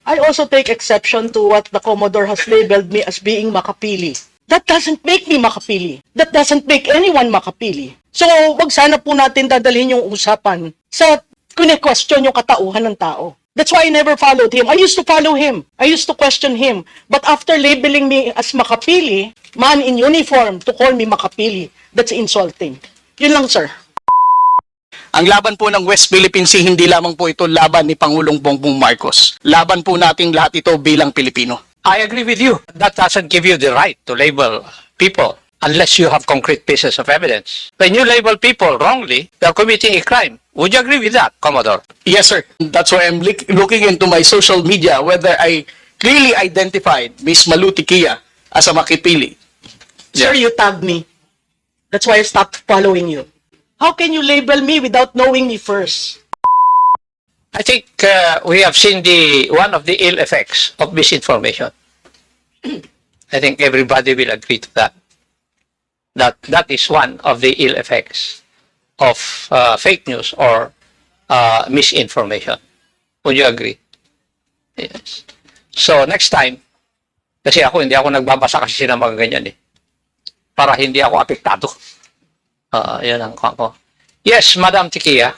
I also take exception to what the Commodore has labeled me as being makapili. That doesn't make me makapili. That doesn't make anyone makapili. So, wag sana po natin dadalhin yung usapan sa kine-question yung katauhan ng tao. That's why I never followed him. I used to follow him. I used to question him. But after labeling me as makapili, man in uniform to call me makapili, that's insulting. Yun lang, sir. Ang laban po ng West Philippine Sea, hindi lamang po ito laban ni Pangulong Bongbong Marcos. Laban po nating lahat ito bilang Pilipino. I agree with you. That doesn't give you the right to label people unless you have concrete pieces of evidence. When you label people wrongly, they are committing a crime. Would you agree with that, Commodore? Yes, sir. That's why I'm looking into my social media whether I clearly identified Miss Maluti Kia as a makipili. Sir, you tagged me. That's why I stopped following you. How can you label me without knowing me first? I think we have seen one of the ill effects of misinformation. I think everybody will agree to that. That is one of the ill effects of fake news or misinformation. Would you agree? Yes. So next time, kasi hindi ako nagbabasa kasi ng mga ganyan eh. Para hindi ako apektado. Yan ang ko. Yes, Madam Tikia.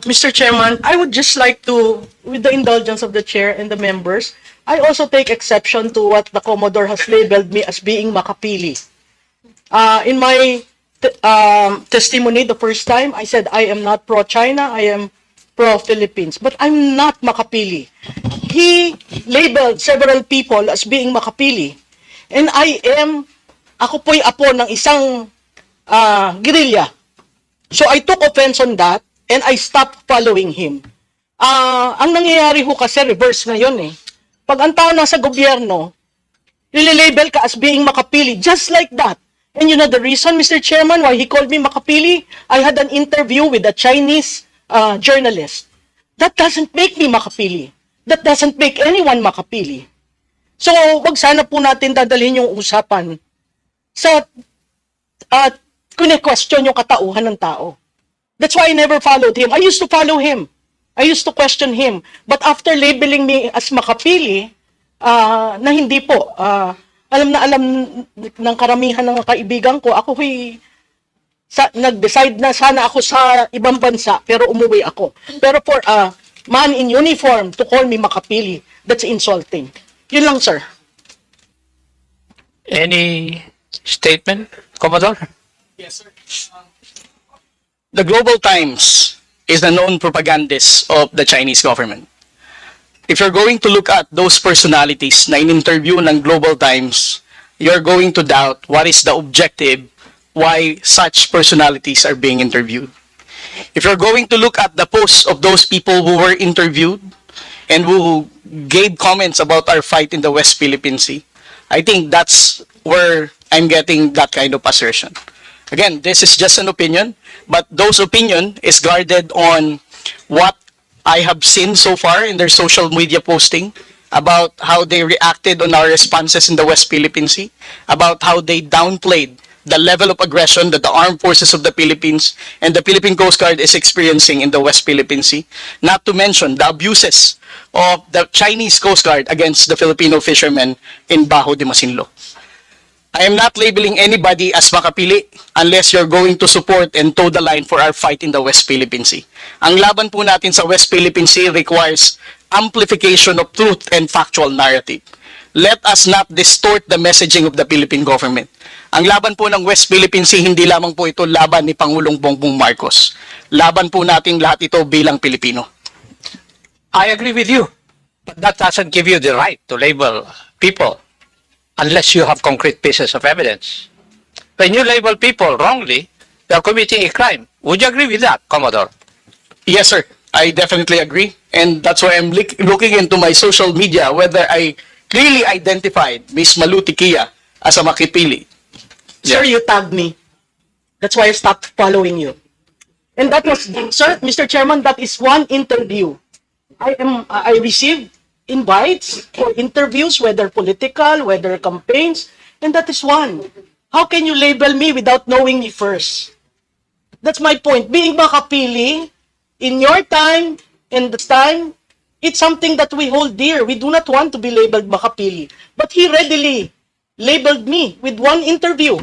Mr. Chairman, I would just like to, with the indulgence of the chair and the members, I also take exception to what the Commodore has labeled me as being makapili. In my testimony the first time, I said I am not pro-China, I am pro-Philippines, but I'm not makapili. He labeled several people as being makapili. And ako po'y apo ng isang guerrilla. So I took offense on that and I stopped following him. Ang nangyayari ho kasi reverse ngayon eh. Pag ang tao nasa gobyerno, nililabel ka as being makapili, just like that. And you know the reason, Mr. Chairman, why he called me makapili? I had an interview with a Chinese journalist. That doesn't make me makapili. That doesn't make anyone makapili. So, wag sana po natin dadalhin yung usapan sa kine-question yung katauhan ng tao. That's why I never followed him. I used to follow him. I used to question him. But after labeling me as makapili, na hindi po, alam na alam ng karamihan ng kaibigan ko, ako nag-decide na sana ako sa ibang bansa, pero umuwi ako. Pero for a man in uniform to call me makapili, that's insulting. Yun lang, sir. Any statement, Commodore? Yes, sir. The Global Times is the known propagandist of the Chinese government. If you're going to look at those personalities na in-interview ng Global Times, you're going to doubt what is the objective why such personalities are being interviewed. If you're going to look at the posts of those people who were interviewed and who gave comments about our fight in the West Philippine Sea, I think that's where I'm getting that kind of assertion. Again, this is just an opinion, but those opinion is guarded on what I have seen so far in their social media posting about how they reacted on our responses in the West Philippine Sea, about how they downplayed the level of aggression that the armed forces of the Philippines and the Philippine Coast Guard is experiencing in the West Philippine Sea, not to mention the abuses of the Chinese Coast Guard against the Filipino fishermen in Bajo de Masinloc. I am not labeling anybody as makapili unless you're going to support and toe the line for our fight in the West Philippine Sea. Ang laban po natin sa West Philippine Sea requires amplification of truth and factual narrative. Let us not distort the messaging of the Philippine government. Ang laban po ng West Philippine Sea, hindi lamang po ito laban ni Pangulong Bongbong Marcos. Laban po nating lahat ito bilang Pilipino. I agree with you. But that doesn't give you the right to label people unless you have concrete pieces of evidence. When you label people wrongly, they are committing a crime. Would you agree with that, Commodore? Yes, sir. I definitely agree. And that's why I'm looking into my social media whether I clearly identified Miss Maluti Kia as a makipili. Sir, you tagged me. That's why I stopped following you. And that was, sir, Mr. Chairman, that is one interview. I received invites for interviews, whether political, whether campaigns, and that is one. How can you label me without knowing me first? That's my point. Being makapili in your time and the time, It's something that we hold dear. We do not want to be labeled makapili. But he readily labeled me with one interview.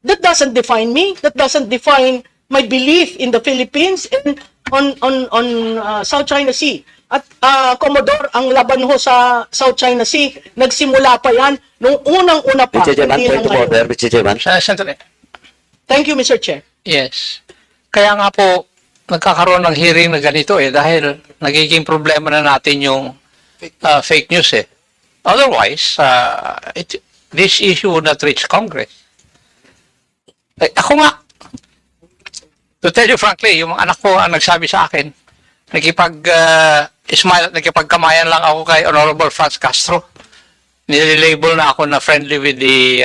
That doesn't define me. That doesn't define my belief in the Philippines and on South China Sea. At Commodore, ang laban ho sa South China Sea, nagsimula pa yan nung unang-una pa. Mr. Chairman, hindi point lang of ngayon. order, Mr. Chairman. Sandali. Thank you, Mr. Chair. Yes. Kaya nga po, nagkakaroon ng hearing na ganito dahil nagiging problema na natin yung fake news Otherwise, this issue would not reach Congress. Ako nga, to tell you frankly, yung mga anak ko ang nagsabi sa akin, smile at nakipagkamayan lang ako kay Honorable Franz Castro. Nililabel na ako na friendly with the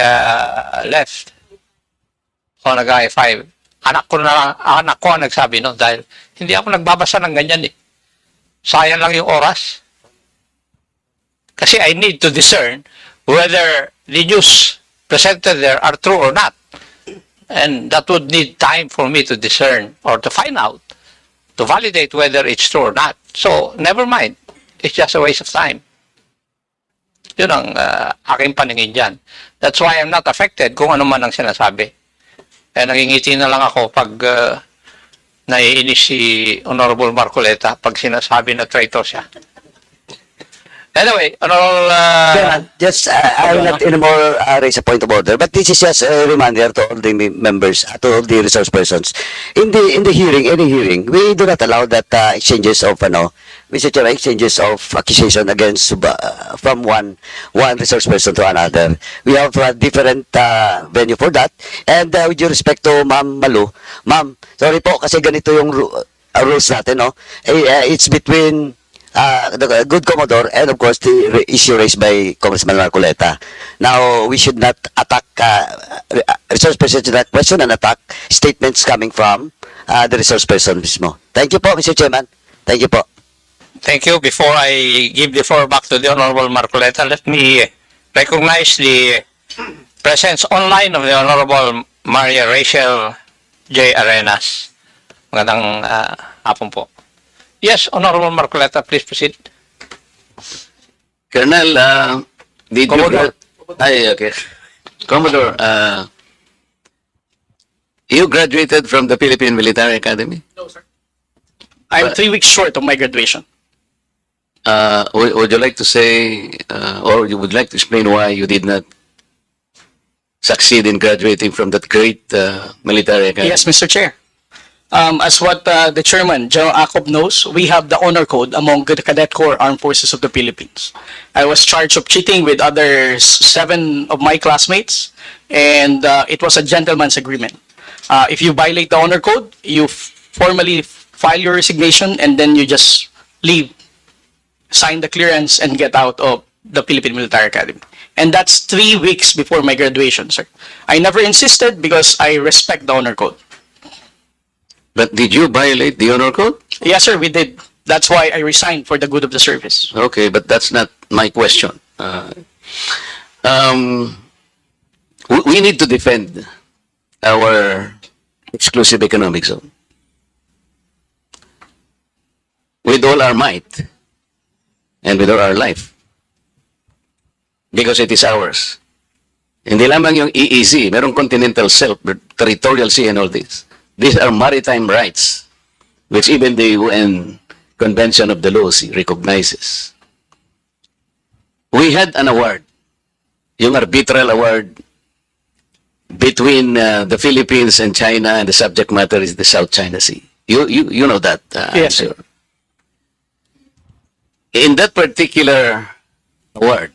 left o nag-I5. Anak ko ang nagsabi no dahil hindi ako nagbabasa ng ganyan Sayang lang yung oras. Kasi I need to discern whether the news presented there are true or not. And that would need time for me to discern or to find out, to validate whether it's true or not. So, never mind. It's just a waste of time. Yun ang aking paningin dyan. That's why I'm not affected kung ano man ang sinasabi. Nangingiti na lang ako pag naiinis si Honorable Marcoleta pag sinasabi na traitor siya. Anyway, Honorable... Chairman, just, I will not anymore raise a point of order, but this is just a reminder to all the members, to all the resource persons. In the hearing, any hearing, we do not allow that exchanges of, Mr. Chairman, exchanges of accusation against, from one resource person to another. We have a different venue for that. And with due respect to Ma'am Malu, Ma'am, sorry po, kasi ganito yung rules natin, no? It's between the good Commodore and of course the issue raised by Congressman Marcoleta. Now, we should not attack resource person to that question and attack statements coming from the resource person mismo. Thank you po, Mr. Chairman. Thank you po. Thank you. Before I give the floor back to the Honorable Marcoleta, let me recognize the presence online of the Honorable Maria Rachel J. Arenas. Magandang hapon po. Yes, Honorable Marcoleta, please proceed. Colonel, did Commodore. Okay. Commodore, you graduated from the Philippine Military Academy? I'm 3 weeks short of my graduation. Would you like to say, or you would like to explain why you did not succeed in graduating from that great military academy? Yes, Mr. Chair. As what the chairman, General Acob, knows, we have the honor code among the Cadet Corps Armed Forces of the Philippines. I was charged of cheating with other 7 of my classmates, and it was a gentleman's agreement. If you violate the honor code, you formally file your resignation, and then you just leave, sign the clearance, and get out of the Philippine Military Academy. And that's 3 weeks before my graduation, sir. I never insisted because I respect the honor code. But did you violate the honor code? Yes, sir, we did. That's why I resigned for the good of the service. Okay, but that's not my question. We need to defend our exclusive economic zone with all our might and with all our life, because it is ours. Hindi lamang yung EEZ, merong continental shelf, territorial sea and all this. These are maritime rights, which even the UN Convention of the Law recognizes. We had an award, yung arbitral award between the Philippines and China, and the subject matter is the South China Sea. You know that, Yes, I'm sure. In that particular award,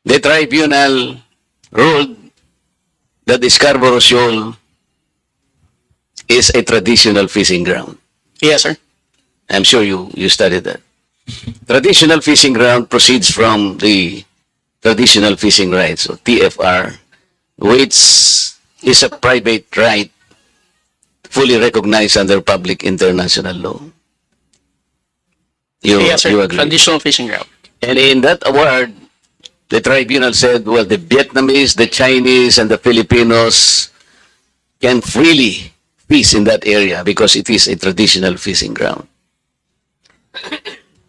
the tribunal ruled that the Scarborough Shoal is a traditional fishing ground. Yes, sir. I'm sure you studied that. Traditional fishing ground proceeds from the traditional fishing rights, or TFR, which is a private right fully recognized under public international law. Yes, sir. You agree? Traditional fishing ground. And in that award, the tribunal said, well, the Vietnamese, the Chinese, and the Filipinos can freely fish in that area because it is a traditional fishing ground.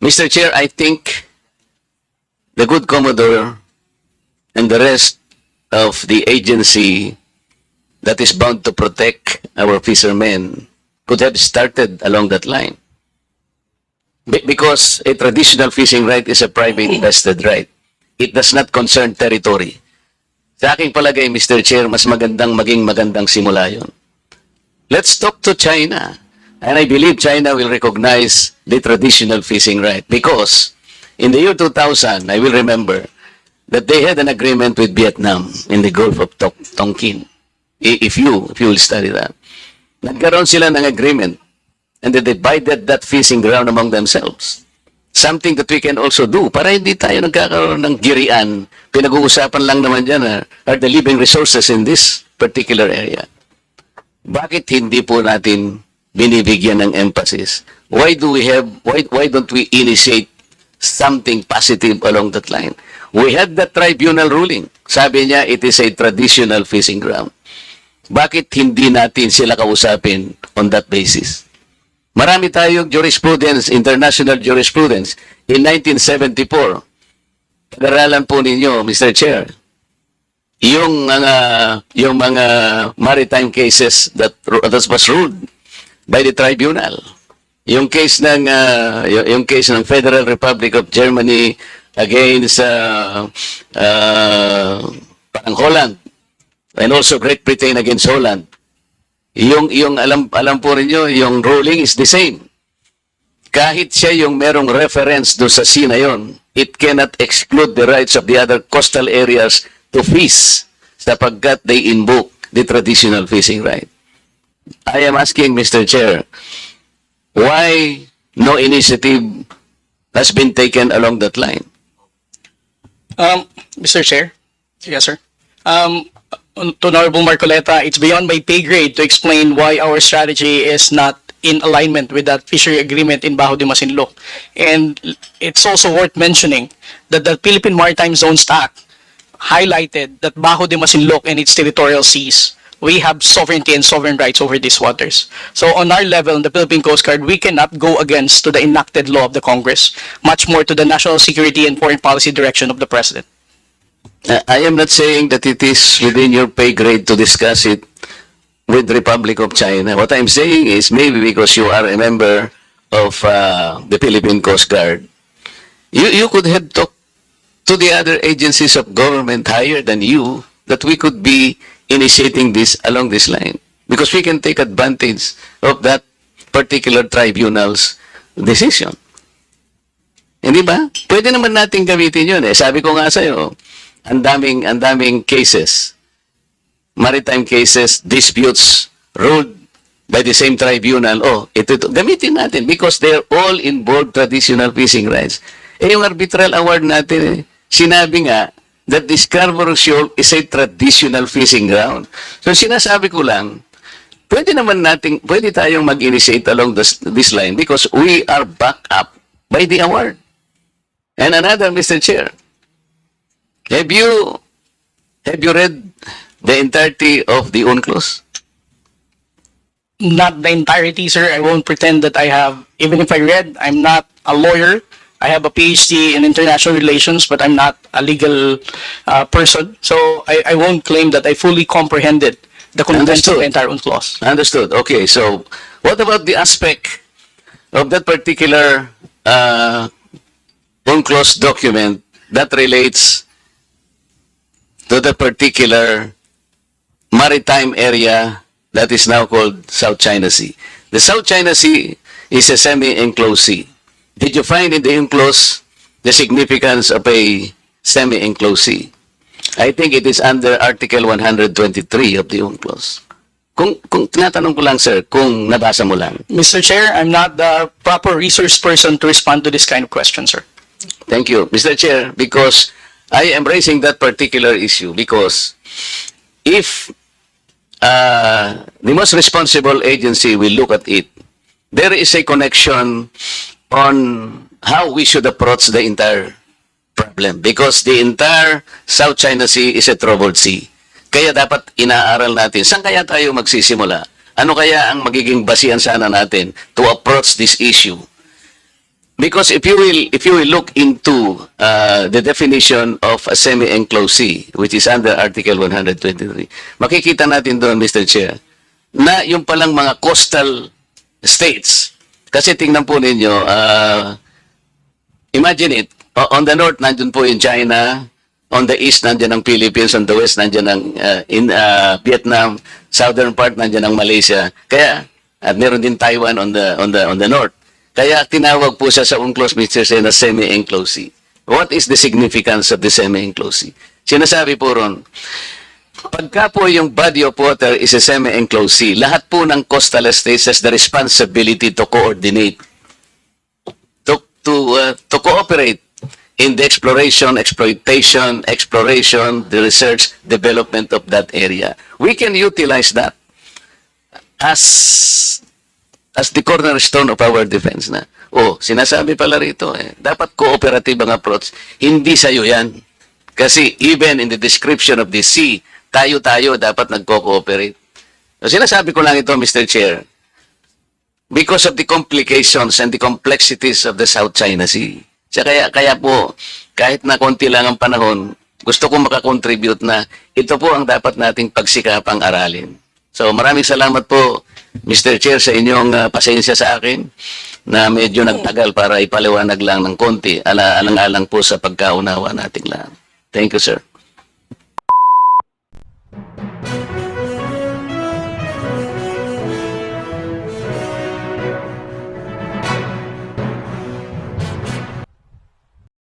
Mr. Chair, I think the good Commodore and the rest of the agency that is bound to protect our fishermen could have started along that line. Because a traditional fishing right is a private vested right. It does not concern territory. Sa aking palagay, Mr. Chair, mas magandang maging magandang simula yun. Let's talk to China. And I believe China will recognize the traditional fishing right. Because in the year 2000, I will remember that they had an agreement with Vietnam in the Gulf of Tonkin. If you will study that. Nagkaroon sila ng agreement and they divided that fishing ground among themselves. Something that we can also do para hindi tayo nagkakaroon ng girian. Pinag-uusapan lang naman dyan are the living resources in this particular area. Bakit hindi po natin binibigyan ng emphasis? Why don't we initiate something positive along that line? We had the tribunal ruling. Sabi niya, it is a traditional fishing ground. Bakit hindi natin sila kausapin on that basis? Marami tayong jurisprudence, international jurisprudence. In 1974, pag-aralan po ninyo, Mr. Chair, yung mga maritime cases that was ruled by the tribunal. Yung case ng Federal Republic of Germany against parang Holland and also Great Britain against Holland. Yung alam po rinyo, yung ruling is the same. Kahit siya yung merong reference do sa sea na yon, it cannot exclude the rights of the other coastal areas to fish sapagkat they invoke the traditional fishing right. I am asking, Mr. Chair, why no initiative has been taken along that line? Mr. Chair. Yes, sir. To Honorable Marcoleta, it's beyond my pay grade to explain why our strategy is not in alignment with that fishery agreement in Bajo de Masinloc. And it's also worth mentioning that the Philippine Maritime Zones Act highlighted that Bajo de Masinloc and its territorial seas, we have sovereignty and sovereign rights over these waters. So on our level, in the Philippine Coast Guard, we cannot go against to the enacted law of the Congress, much more to the national security and foreign policy direction of the President. I am not saying that it is within your pay grade to discuss it with the Republic of China. What I'm saying is maybe because you are a member of the Philippine Coast Guard, you could have talked to the other agencies of government higher than you that we could be initiating this along this line. Because we can take advantage of that particular tribunal's decision. Hindi ba? Pwede naman natin gamitin yun eh. Sabi ko nga sa'yo, ang daming cases, maritime cases, disputes ruled by the same tribunal. Oh, ito, gamitin natin because they're all involved traditional fishing rights. Eh, yung arbitral award natin, eh, sinabi nga that the Scarborough Shoal is a traditional fishing ground. So, sinasabi ko lang, pwede tayong mag-initiate along this line because we are backed up by the award. And another, Mr. Chair, have you read the entirety of the UNCLOS? Not the entirety, sir. I won't pretend that I have. Even if I read, I'm not a lawyer. I have a PhD in international relations, but I'm not a legal person. So I won't claim that I fully comprehended the contents of the entire UNCLOS. Understood. Okay, so what about the aspect of that particular UNCLOS document that relates to the particular maritime area that is now called South China Sea? The South China Sea is a semi-enclosed sea. Did you find in the UNCLOS the significance of a semi-enclosed sea? I think it is under Article 123 of the UNCLOS. Kung tinatanong ko lang, sir, kung nabasa mo lang. Mr. Chair, I'm not the proper resource person to respond to this kind of question, sir. Thank you, Mr. Chair, because I am raising that particular issue because if the most responsible agency will look at it, there is a connection on how we should approach the entire problem because the entire South China Sea is a troubled sea. Kaya dapat inaaral natin, saan kaya tayo magsisimula? Ano kaya ang magiging basihan sana natin to approach this issue? Because if you will look into the definition of a semi-enclosed sea, which is under Article 123, makikita natin doon, Mr. Chair, na yung palang mga coastal states, kasi tingnan po ninyo, imagine it, on the north, nandun po yung China, on the east, nandyan ang Philippines, on the west, nandyan ang Vietnam, southern part, nandyan ang Malaysia. Kaya, at meron din Taiwan on the north. Kaya tinawag po siya sa UNCLOS, Mr. Sen, na semi-enclosed sea. What is the significance of the semi-enclosed sea? Sinasabi po ron, pagka po yung body of water is a semi-enclosed sea, lahat po ng coastal states has the responsibility to coordinate, to cooperate in the exploration, the research, development of that area. We can utilize that as the cornerstone of our defense na. Sinasabi pala rito, dapat cooperative ang approach. Hindi sa'yo yan. Kasi even in the description of the sea, tayo dapat nagko-cooperate. So, sinasabi ko lang ito, Mr. Chair, because of the complications and the complexities of the South China Sea. Kaya po, kahit na konti lang ang panahon, gusto kong makakontribute na ito po ang dapat nating pagsikapang aralin. So maraming salamat po, Mr. Chair, sa inyong pasensya sa akin na medyo nagtagal para ipaliwanag lang ng konti, alang-alang po sa pagkaunawa nating lahat. Thank you, sir.